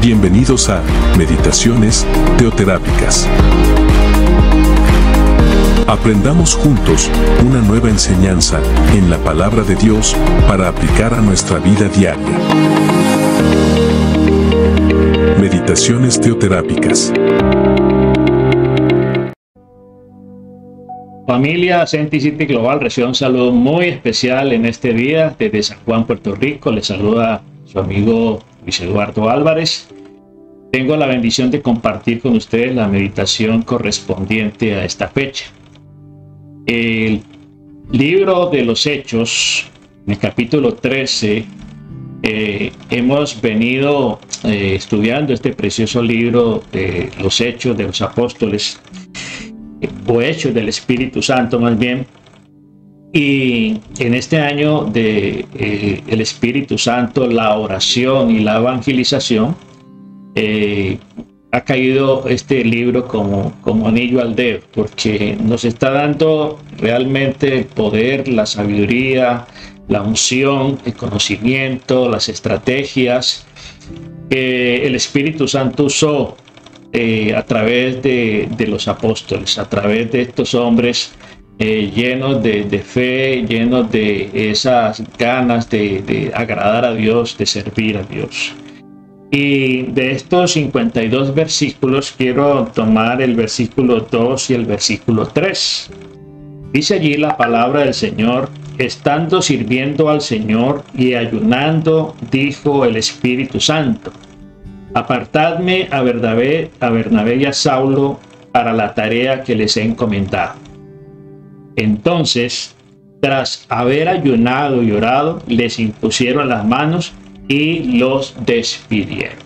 Bienvenidos a Meditaciones Teoterápicas. Aprendamos juntos una nueva enseñanza en la palabra de Dios para aplicar a nuestra vida diaria. Meditaciones Teoterápicas. Familia Senti City Global recibe un saludo muy especial en este día desde San Juan, Puerto Rico. Les saluda su amigo Luis Eduardo Álvarez. Tengo la bendición de compartir con ustedes la meditación correspondiente a esta fecha. El libro de los Hechos, en el capítulo 13, hemos venido estudiando este precioso libro de los Hechos de los Apóstoles, o Hechos del Espíritu Santo más bien. Y en este año de el Espíritu Santo, la oración y la evangelización, ha caído este libro como anillo al dedo, porque nos está dando realmente el poder, la sabiduría, la unción, el conocimiento, las estrategias que el Espíritu Santo usó a través de los apóstoles, a través de estos hombres llenos de fe, llenos de esas ganas de agradar a Dios, de servir a Dios. Y de estos 52 versículos quiero tomar el versículo 2 y el versículo 3. Dice allí la palabra del Señor: estando sirviendo al Señor y ayunando, dijo el Espíritu Santo: apartadme a Bernabé y a Saulo para la tarea que les he encomendado. Entonces, tras haber ayunado y orado, les impusieron las manos y los despidieron.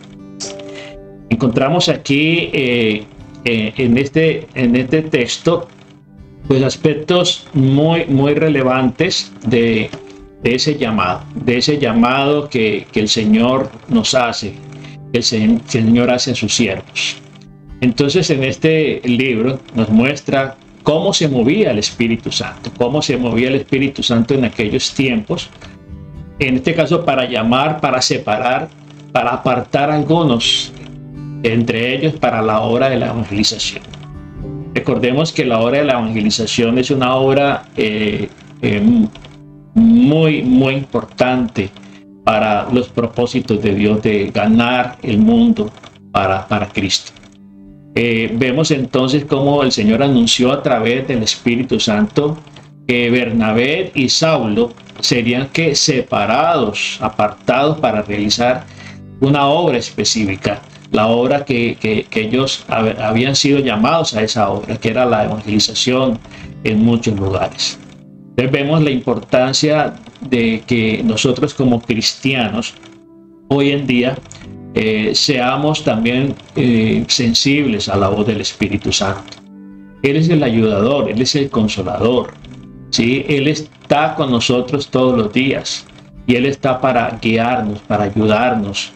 Encontramos aquí en este texto pues aspectos muy relevantes de ese llamado que el Señor nos hace, que el Señor hace a sus siervos. Entonces, en este libro nos muestra cómo se movía el Espíritu Santo, en aquellos tiempos. En este caso, para llamar, para separar, para apartar a algunos, entre ellos para la obra de la evangelización. Recordemos que la obra de la evangelización es una obra muy importante para los propósitos de Dios de ganar el mundo para Cristo. Vemos entonces cómo el Señor anunció a través del Espíritu Santo que Bernabé y Saulo serían separados, apartados para realizar una obra específica, la obra que ellos habían sido llamados a esa obra, que era la evangelización en muchos lugares. Entonces vemos la importancia de que nosotros como cristianos hoy en día seamos también sensibles a la voz del Espíritu Santo. Él es el ayudador, Él es el consolador, ¿sí? Él está con nosotros todos los días y Él está para guiarnos, para ayudarnos,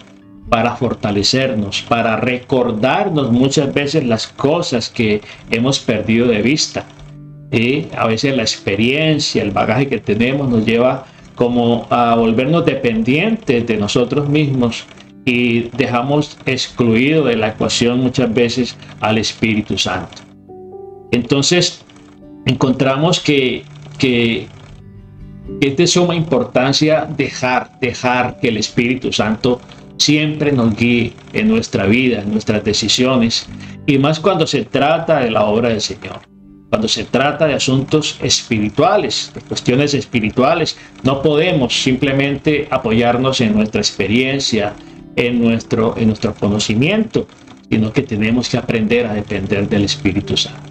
para fortalecernos, para recordarnos muchas veces las cosas que hemos perdido de vista. A veces la experiencia, el bagaje que tenemos nos lleva como a volvernos dependientes de nosotros mismos y dejamos excluido de la ecuación muchas veces al Espíritu Santo. Entonces encontramos que es de suma importancia dejar que el Espíritu Santo siempre nos guíe en nuestra vida, en nuestras decisiones, y más cuando se trata de la obra del Señor. Cuando se trata de asuntos espirituales, de cuestiones espirituales, no podemos simplemente apoyarnos en nuestra experiencia, en nuestro conocimiento, sino que tenemos que aprender a depender del Espíritu Santo.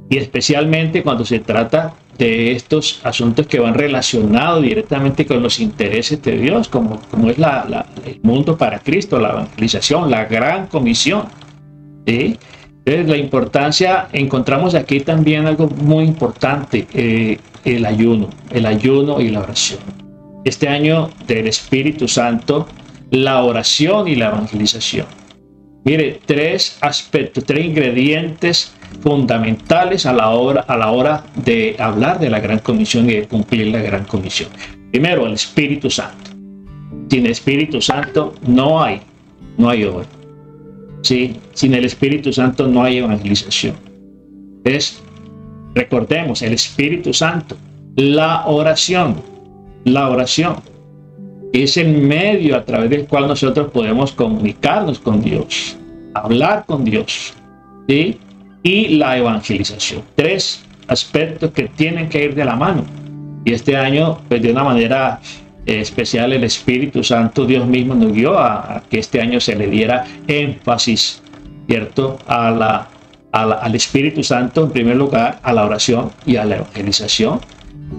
Y especialmente cuando se trata de estos asuntos que van relacionados directamente con los intereses de Dios, como es el mundo para Cristo, la evangelización, la gran comisión, ¿sí? Entonces, la importancia, encontramos aquí también algo muy importante, el ayuno y la oración. Este año del Espíritu Santo, la oración y la evangelización. Mire, tres aspectos, tres ingredientes fundamentales a la hora de hablar de la Gran Comisión y de cumplir la Gran Comisión. Primero, el Espíritu Santo. Sin Espíritu Santo no hay no hay obra. ¿Sí? Sin el Espíritu Santo no hay evangelización. Entonces, recordemos, el Espíritu Santo, la oración es el medio a través del cual nosotros podemos comunicarnos con Dios, hablar con Dios, ¿sí? Y la evangelización. 3 aspectos que tienen que ir de la mano. Y este año, pues de una manera especial, el Espíritu Santo, Dios mismo nos guió a que este año se le diera énfasis, ¿cierto? Al Espíritu Santo, en primer lugar, a la oración y a la evangelización.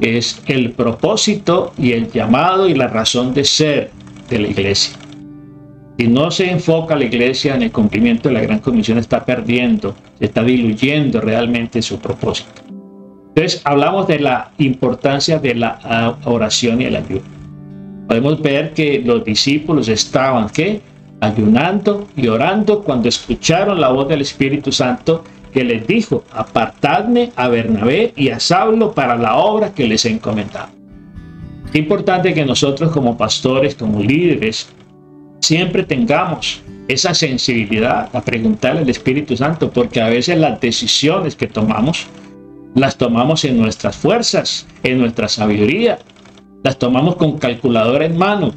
Es el propósito y el llamado y la razón de ser de la iglesia. Si no se enfoca la iglesia en el cumplimiento de la gran comisión, está perdiendo, se está diluyendo realmente su propósito. Entonces, hablamos de la importancia de la oración y el ayuno. Podemos ver que los discípulos estaban, ¿qué? Ayunando y orando cuando escucharon la voz del Espíritu Santo, que les dijo: apartadme a Bernabé y a Saulo para la obra que les he encomendado. Es importante que nosotros, como pastores, como líderes, siempre tengamos esa sensibilidad a preguntarle al Espíritu Santo, porque a veces las decisiones que tomamos, las tomamos en nuestras fuerzas, en nuestra sabiduría, las tomamos con calculadora en mano,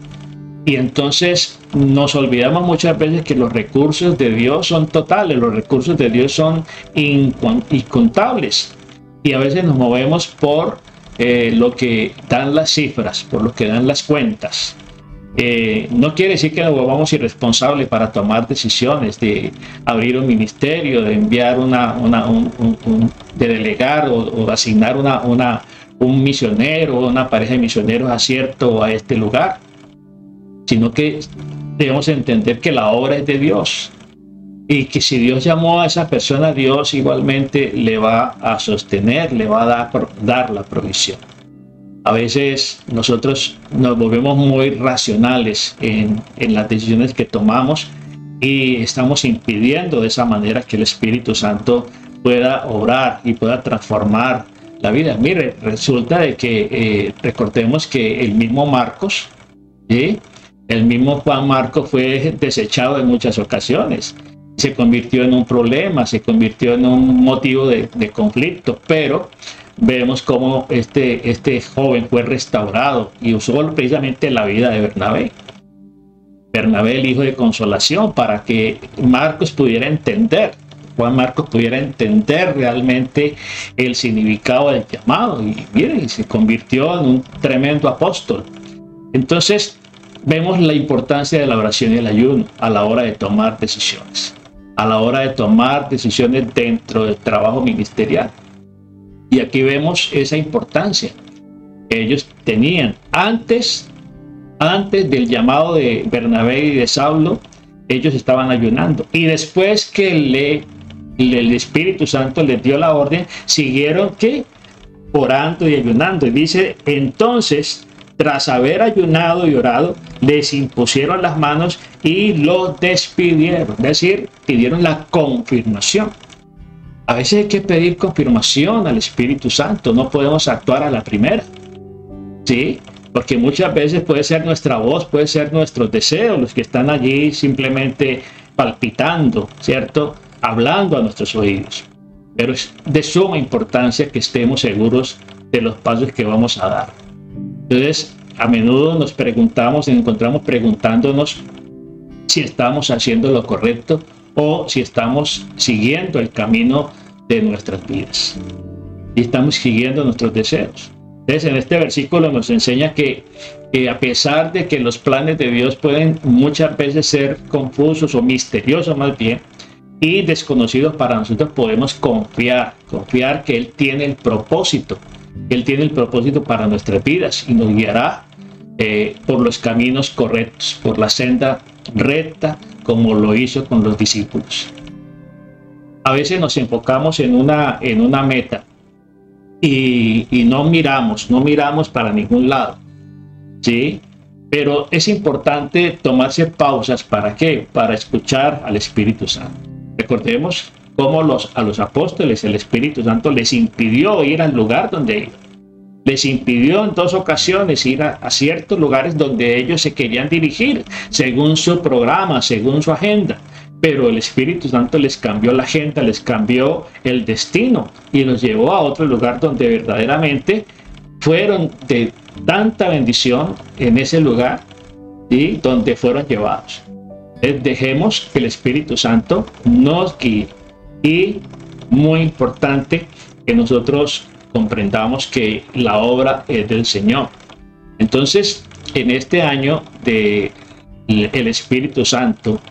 y entonces nos olvidamos muchas veces que los recursos de Dios son totales, los recursos de Dios son incontables, y a veces nos movemos por lo que dan las cifras, por lo que dan las cuentas. No quiere decir que nos volvamos irresponsables para tomar decisiones de abrir un ministerio, de enviar de delegar o asignar un misionero o una pareja de misioneros a cierto o a este lugar, sino que debemos entender que la obra es de Dios y que si Dios llamó a esa persona, Dios igualmente le va a sostener, le va a dar la provisión. A veces nosotros nos volvemos muy racionales en las decisiones que tomamos y estamos impidiendo de esa manera que el Espíritu Santo pueda obrar y pueda transformar la vida. Mire, resulta de que recordemos que el mismo Marcos, ¿sí? El mismo Juan Marcos fue desechado en muchas ocasiones. Se convirtió en un problema, se convirtió en un motivo de conflicto, pero vemos cómo este joven fue restaurado y usó precisamente la vida de Bernabé. Bernabé, el hijo de consolación, para que Marcos pudiera entender, Juan Marcos pudiera entender realmente el significado del llamado. Y miren, se convirtió en un tremendo apóstol. Entonces, vemos la importancia de la oración y el ayuno a la hora de tomar decisiones, a la hora de tomar decisiones dentro del trabajo ministerial. Y aquí vemos esa importancia que ellos tenían antes del llamado de Bernabé y de Saulo. Ellos estaban ayunando, y después que el Espíritu Santo les dio la orden, siguieron ¿qué? Orando y ayunando. Y dice: entonces, tras haber ayunado y orado, les impusieron las manos y los despidieron. Es decir, pidieron la confirmación. A veces hay que pedir confirmación al Espíritu Santo, no podemos actuar a la primera, ¿sí? Porque muchas veces puede ser nuestra voz, puede ser nuestros deseos los que están allí simplemente palpitando, ¿cierto? Hablando a nuestros oídos. Pero es de suma importancia que estemos seguros de los pasos que vamos a dar. Entonces, a menudo nos encontramos preguntándonos si estamos haciendo lo correcto o si estamos siguiendo el camino de nuestras vidas, y estamos siguiendo nuestros deseos. Entonces, en este versículo nos enseña que a pesar de que los planes de Dios pueden muchas veces ser confusos o misteriosos más bien, y desconocidos para nosotros, podemos confiar que Él tiene el propósito, para nuestras vidas, y nos guiará por los caminos correctos, por la senda recta, como lo hizo con los discípulos. A veces nos enfocamos en una meta y no miramos para ningún lado, ¿sí? Pero es importante tomarse pausas. ¿Para qué? Para escuchar al Espíritu Santo. Recordemos cómo a los apóstoles el Espíritu Santo les impidió ir al lugar donde iban. Les impidió en 2 ocasiones ir a ciertos lugares donde ellos se querían dirigir, según su programa, según su agenda. Pero el Espíritu Santo les cambió la agenda, les cambió el destino y los llevó a otro lugar donde verdaderamente fueron de tanta bendición en ese lugar, ¿sí?, donde fueron llevados. Dejemos que el Espíritu Santo nos guíe. Y muy importante que nosotros comprendamos que la obra es del Señor. Entonces, en este año del Espíritu Santo,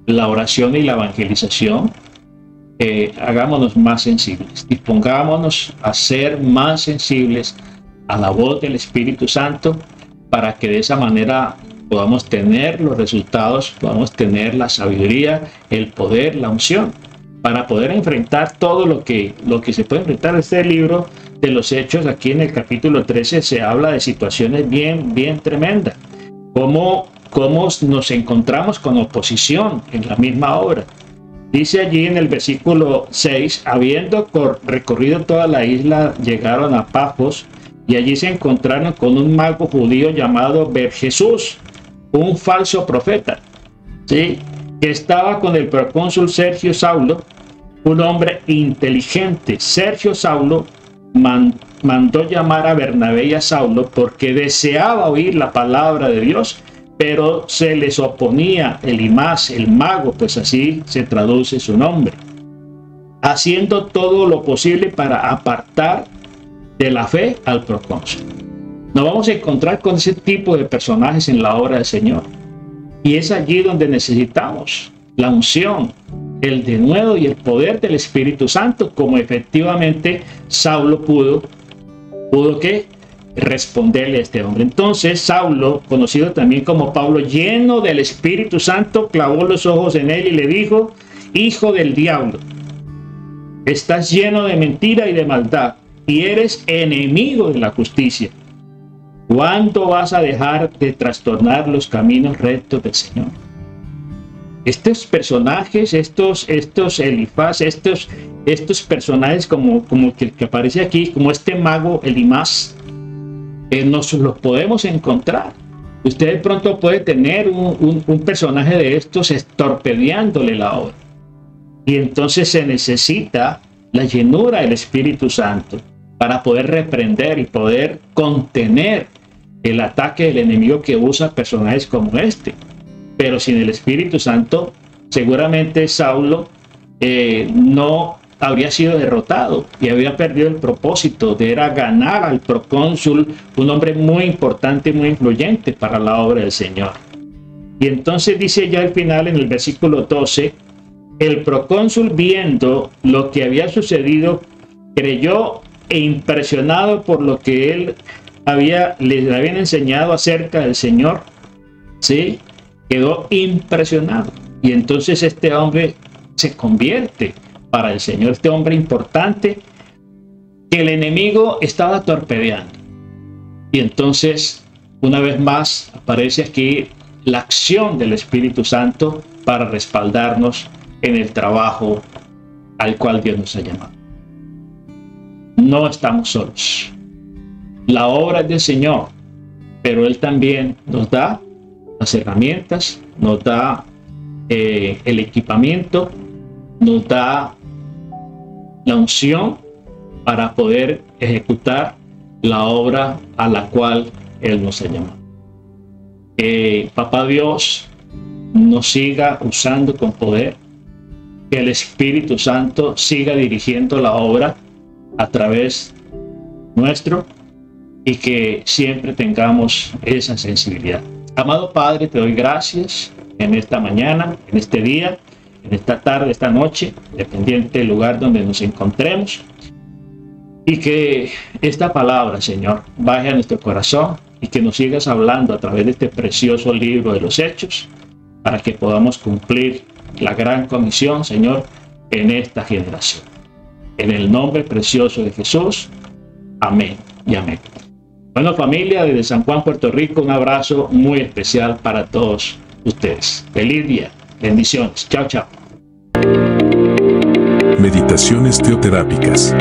la oración y la evangelización, hagámonos más sensibles, dispongámonos a ser más sensibles a la voz del Espíritu Santo, para que de esa manera podamos tener los resultados, podamos tener la sabiduría, el poder, la unción, para poder enfrentar todo lo que se puede enfrentar. Este libro de los Hechos, aquí en el capítulo 13, se habla de situaciones bien tremendas. Cómo nos encontramos con oposición en la misma obra. Dice allí en el versículo 6, habiendo recorrido toda la isla, llegaron a Pafos, y allí se encontraron con un mago judío llamado Bar-Jesús, un falso profeta, ¿sí?, que estaba con el procónsul Sergio Saulo, un hombre inteligente. Sergio Saulo mandó llamar a Bernabé y a Saulo porque deseaba oír la palabra de Dios, pero se les oponía Elimas, el mago, pues así se traduce su nombre, haciendo todo lo posible para apartar de la fe al procónsul. Nos vamos a encontrar con ese tipo de personajes en la obra del Señor. Y es allí donde necesitamos la unción, el denuedo y el poder del Espíritu Santo, como efectivamente Saulo pudo ¿qué?, responderle a este hombre. Entonces Saulo, conocido también como Pablo, lleno del Espíritu Santo, clavó los ojos en él y le dijo: hijo del diablo, estás lleno de mentira y de maldad, y eres enemigo de la justicia. ¿Cuándo vas a dejar de trastornar los caminos rectos del Señor? Estos personajes, estos Elifaz, estos personajes como que aparece aquí, como este mago Elimas, nos los podemos encontrar. Usted de pronto puede tener un personaje de estos estorpedeándole la obra. Y entonces se necesita la llenura del Espíritu Santo para poder reprender y poder contener el ataque del enemigo que usa personajes como este. Pero sin el Espíritu Santo, seguramente Saulo no habría sido derrotado y había perdido el propósito de era ganar al procónsul, un hombre muy importante, muy influyente para la obra del Señor. Y entonces dice ya al final, en el versículo 12, el procónsul, viendo lo que había sucedido, creyó, e impresionado por lo que les habían enseñado acerca del Señor, ¿sí?, quedó impresionado. Y entonces este hombre se convierte para el Señor, este hombre importante que el enemigo estaba torpedeando. Y entonces, una vez más, aparece aquí la acción del Espíritu Santo para respaldarnos en el trabajo al cual Dios nos ha llamado. No estamos solos. La obra es del Señor, pero Él también nos da las herramientas, nos da el equipamiento, nos da la unción para poder ejecutar la obra a la cual Él nos ha llamado. Papá Dios nos siga usando con poder, que el Espíritu Santo siga dirigiendo la obra a través nuestro y que siempre tengamos esa sensibilidad. Amado Padre, te doy gracias en esta mañana, en este día, en esta tarde, esta noche, dependiente del lugar donde nos encontremos, y que esta palabra, Señor, baje a nuestro corazón y que nos sigas hablando a través de este precioso libro de los Hechos, para que podamos cumplir la gran comisión, Señor, en esta generación. En el nombre precioso de Jesús. Amén y amén. Bueno, familia, desde San Juan, Puerto Rico, un abrazo muy especial para todos ustedes. Feliz día. Bendiciones. Chao, chao. Meditaciones teoterápicas.